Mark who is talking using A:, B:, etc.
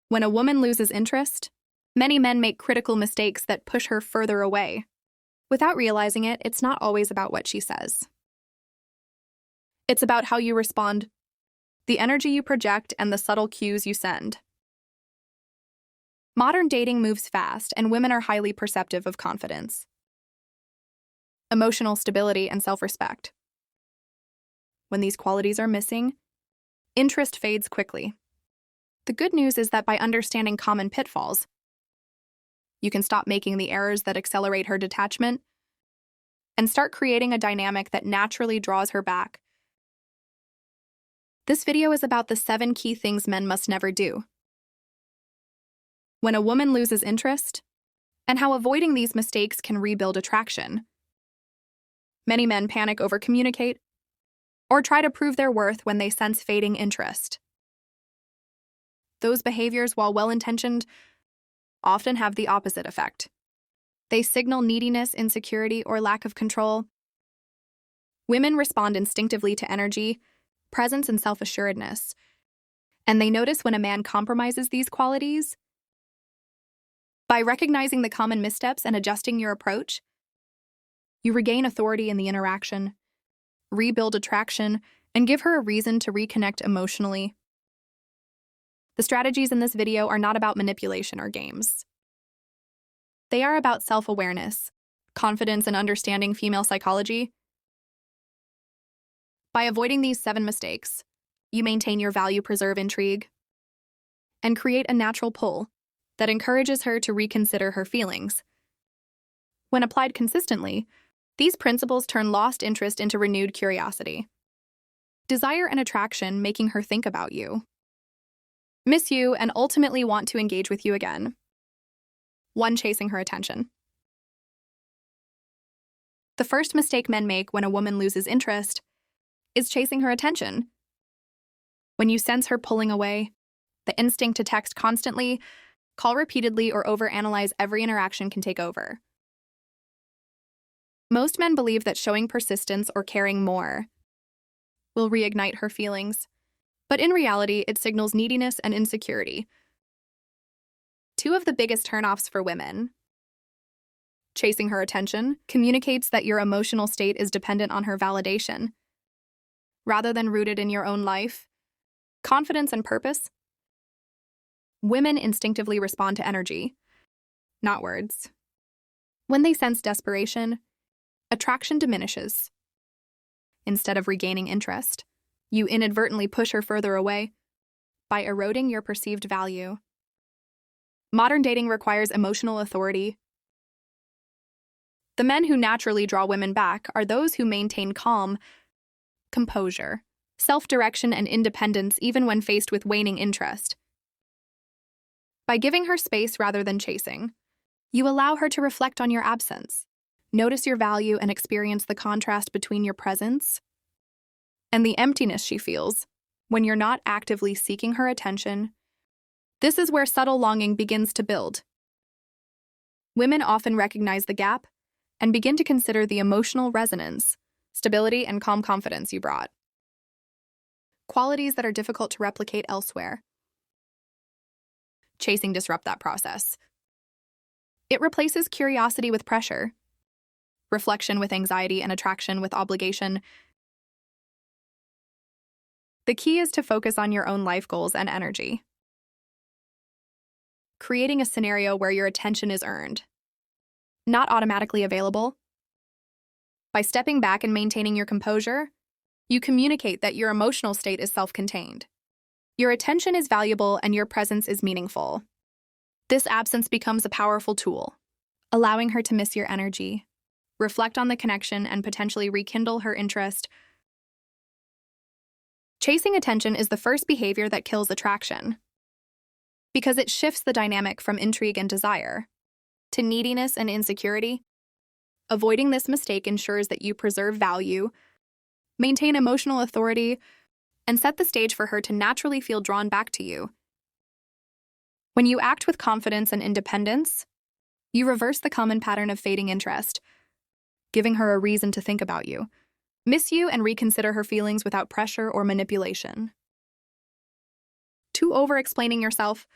A: When a woman loses interest, many men make critical mistakes that push her further away. Without realizing it, it's not always about what she says. It's about how you respond, the energy you project, and the subtle cues you send. Modern dating moves fast, and women are highly perceptive of confidence, emotional stability, and self-respect. When these qualities are missing, interest fades quickly. The good news is that by understanding common pitfalls, you can stop making the errors that accelerate her detachment and start creating a dynamic that naturally draws her back. This video is about the 7 key things men must never do when a woman loses interest, and how avoiding these mistakes can rebuild attraction. Many men panic, over-communicate, or try to prove their worth when they sense fading interest. Those behaviors, while well-intentioned, often have the opposite effect. They signal neediness, insecurity, or lack of control. Women respond instinctively to energy, presence, and self-assuredness, and they notice when a man compromises these qualities. By recognizing the common missteps and adjusting your approach, you regain authority in the interaction, rebuild attraction, and give her a reason to reconnect emotionally. The strategies in this video are not about manipulation or games. They are about self-awareness, confidence, and understanding female psychology. By avoiding these 7 mistakes, you maintain your value, preserve intrigue, and create a natural pull that encourages her to reconsider her feelings. When applied consistently, these principles turn lost interest into renewed curiosity, desire, and attraction, making her think about you, miss you, and ultimately want to engage with you again. 1. Chasing her attention. The first mistake men make when a woman loses interest is chasing her attention. When you sense her pulling away, the instinct to text constantly, call repeatedly, or overanalyze every interaction can take over. Most men believe that showing persistence or caring more will reignite her feelings, but in reality, it signals neediness and insecurity. 2 of the biggest turnoffs for women. Chasing her attention communicates that your emotional state is dependent on her validation, rather than rooted in your own life, confidence, and purpose. Women instinctively respond to energy, not words. When they sense desperation, attraction diminishes. Instead of regaining interest, you inadvertently push her further away by eroding your perceived value. Modern dating requires emotional authority. The men who naturally draw women back are those who maintain calm, composure, self-direction, and independence even when faced with waning interest. By giving her space rather than chasing, you allow her to reflect on your absence, notice your value, and experience the contrast between your presence and the emptiness she feels when you're not actively seeking her attention. This is where subtle longing begins to build. Women often recognize the gap and begin to consider the emotional resonance, stability, and calm confidence you brought, qualities that are difficult to replicate elsewhere. Chasing disrupts that process. It replaces curiosity with pressure, reflection with anxiety, and attraction with obligation. The key is to focus on your own life goals and energy, creating a scenario where your attention is earned, not automatically available. By stepping back and maintaining your composure, you communicate that your emotional state is self-contained. Your attention is valuable and your presence is meaningful. This absence becomes a powerful tool, allowing her to miss your energy, reflect on the connection, and potentially rekindle her interest. Chasing attention is the first behavior that kills attraction, because it shifts the dynamic from intrigue and desire to neediness and insecurity. Avoiding this mistake ensures that you preserve value, maintain emotional authority, and set the stage for her to naturally feel drawn back to you. When you act with confidence and independence, you reverse the common pattern of fading interest, giving her a reason to think about you, miss you, and reconsider her feelings without pressure or manipulation. 2. Over-explaining yourself.